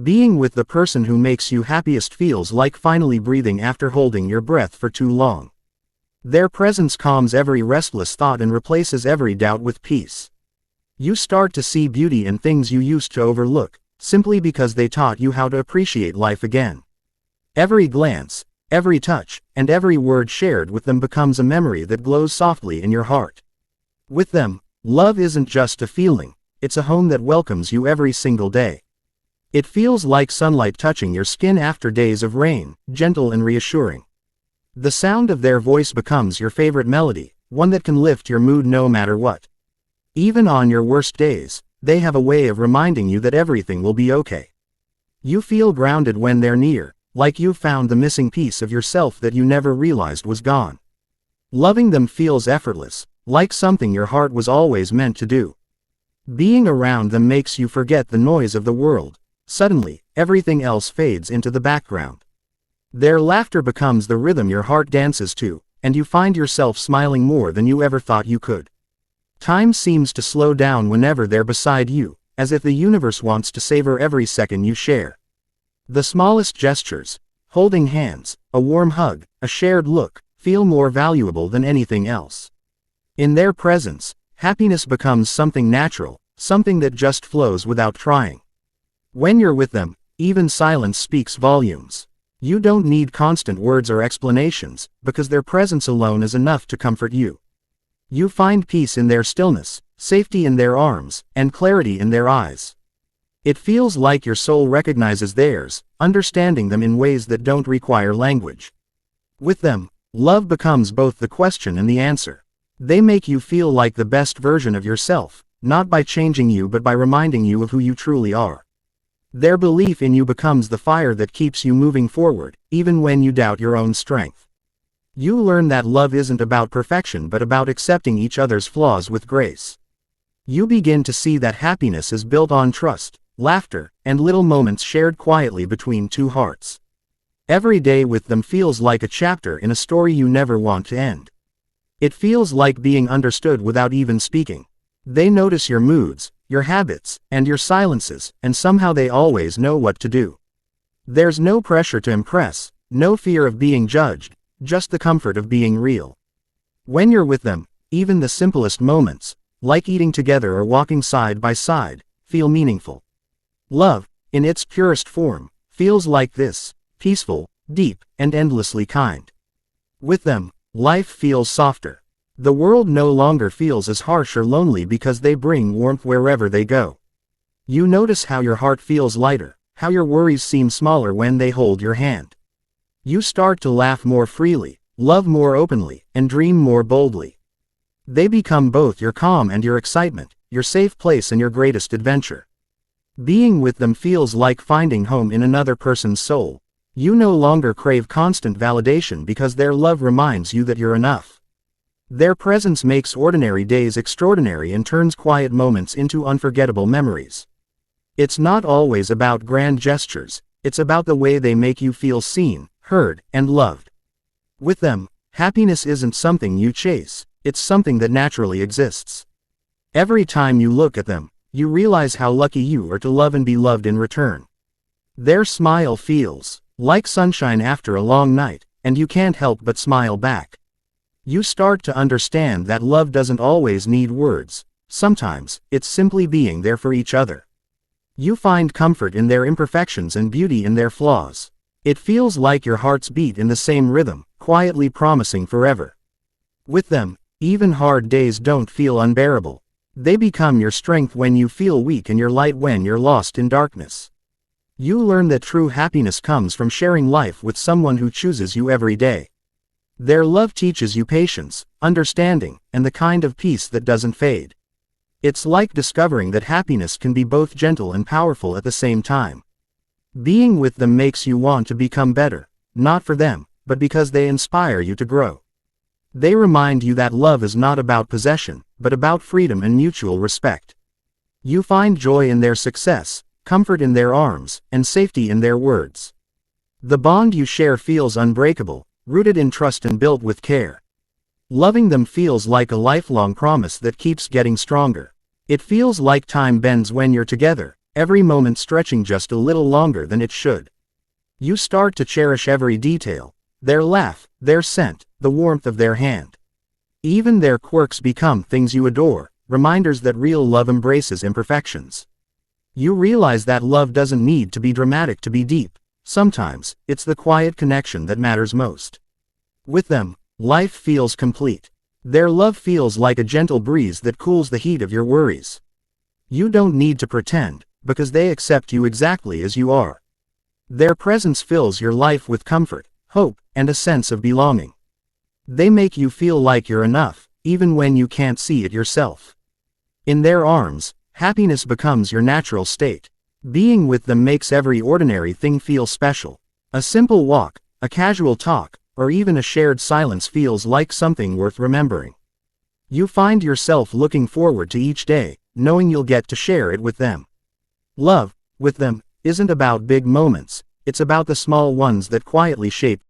Being with the person who makes you happiest feels like finally breathing after holding your breath for too long. Their presence calms every restless thought and replaces every doubt with peace. You start to see beauty in things you used to overlook, simply because they taught you how to appreciate life again. Every glance, every touch, and every word shared with them becomes a memory that glows softly in your heart. With them, love isn't just a feeling, it's a home that welcomes you every single day. It feels like sunlight touching your skin after days of rain, gentle and reassuring. The sound of their voice becomes your favorite melody, one that can lift your mood no matter what. Even on your worst days, they have a way of reminding you that everything will be okay. You feel grounded when they're near, like you've found the missing piece of yourself that you never realized was gone. Loving them feels effortless, like something your heart was always meant to do. Being around them makes you forget the noise of the world. Suddenly, everything else fades into the background. Their laughter becomes the rhythm your heart dances to, and you find yourself smiling more than you ever thought you could. Time seems to slow down whenever they're beside you, as if the universe wants to savor every second you share. The smallest gestures, holding hands, a warm hug, a shared look, feel more valuable than anything else. In their presence, happiness becomes something natural, something that just flows without trying. When you're with them, even silence speaks volumes. You don't need constant words or explanations, because their presence alone is enough to comfort you. You find peace in their stillness, safety in their arms, and clarity in their eyes. It feels like your soul recognizes theirs, understanding them in ways that don't require language. With them, love becomes both the question and the answer. They make you feel like the best version of yourself, not by changing you but by reminding you of who you truly are. Their belief in you becomes the fire that keeps you moving forward, even when you doubt your own strength. You learn that love isn't about perfection but about accepting each other's flaws with grace. You begin to see that happiness is built on trust, laughter, and little moments shared quietly between two hearts. Every day with them feels like a chapter in a story you never want to end. It feels like being understood without even speaking. They notice your moods, your habits, and your silences, and somehow they always know what to do. There's no pressure to impress, no fear of being judged, just the comfort of being real. When you're with them, even the simplest moments, like eating together or walking side by side, feel meaningful. Love, in its purest form, feels like this, peaceful, deep, and endlessly kind. With them, life feels softer. The world no longer feels as harsh or lonely because they bring warmth wherever they go. You notice how your heart feels lighter, how your worries seem smaller when they hold your hand. You start to laugh more freely, love more openly, and dream more boldly. They become both your calm and your excitement, your safe place and your greatest adventure. Being with them feels like finding home in another person's soul. You no longer crave constant validation because their love reminds you that you're enough. Their presence makes ordinary days extraordinary and turns quiet moments into unforgettable memories. It's not always about grand gestures, it's about the way they make you feel seen, heard, and loved. With them, happiness isn't something you chase, it's something that naturally exists. Every time you look at them, you realize how lucky you are to love and be loved in return. Their smile feels like sunshine after a long night, and you can't help but smile back. You start to understand that love doesn't always need words, sometimes, it's simply being there for each other. You find comfort in their imperfections and beauty in their flaws. It feels like your hearts beat in the same rhythm, quietly promising forever. With them, even hard days don't feel unbearable. They become your strength when you feel weak and your light when you're lost in darkness. You learn that true happiness comes from sharing life with someone who chooses you every day. Their love teaches you patience, understanding, and the kind of peace that doesn't fade. It's like discovering that happiness can be both gentle and powerful at the same time. Being with them makes you want to become better, not for them, but because they inspire you to grow. They remind you that love is not about possession, but about freedom and mutual respect. You find joy in their success, comfort in their arms, and safety in their words. The bond you share feels unbreakable, rooted in trust and built with care. Loving them feels like a lifelong promise that keeps getting stronger. It feels like time bends when you're together, every moment stretching just a little longer than it should. You start to cherish every detail, their laugh, their scent, the warmth of their hand. Even their quirks become things you adore, reminders that real love embraces imperfections. You realize that love doesn't need to be dramatic to be deep. Sometimes, it's the quiet connection that matters most. With them, life feels complete. Their love feels like a gentle breeze that cools the heat of your worries. You don't need to pretend, because they accept you exactly as you are. Their presence fills your life with comfort, hope, and a sense of belonging. They make you feel like you're enough, even when you can't see it yourself. In their arms, happiness becomes your natural state. Being with them makes every ordinary thing feel special. A simple walk, a casual talk, or even a shared silence feels like something worth remembering. You find yourself looking forward to each day, knowing you'll get to share it with them. Love, with them, isn't about big moments, it's about the small ones that quietly shape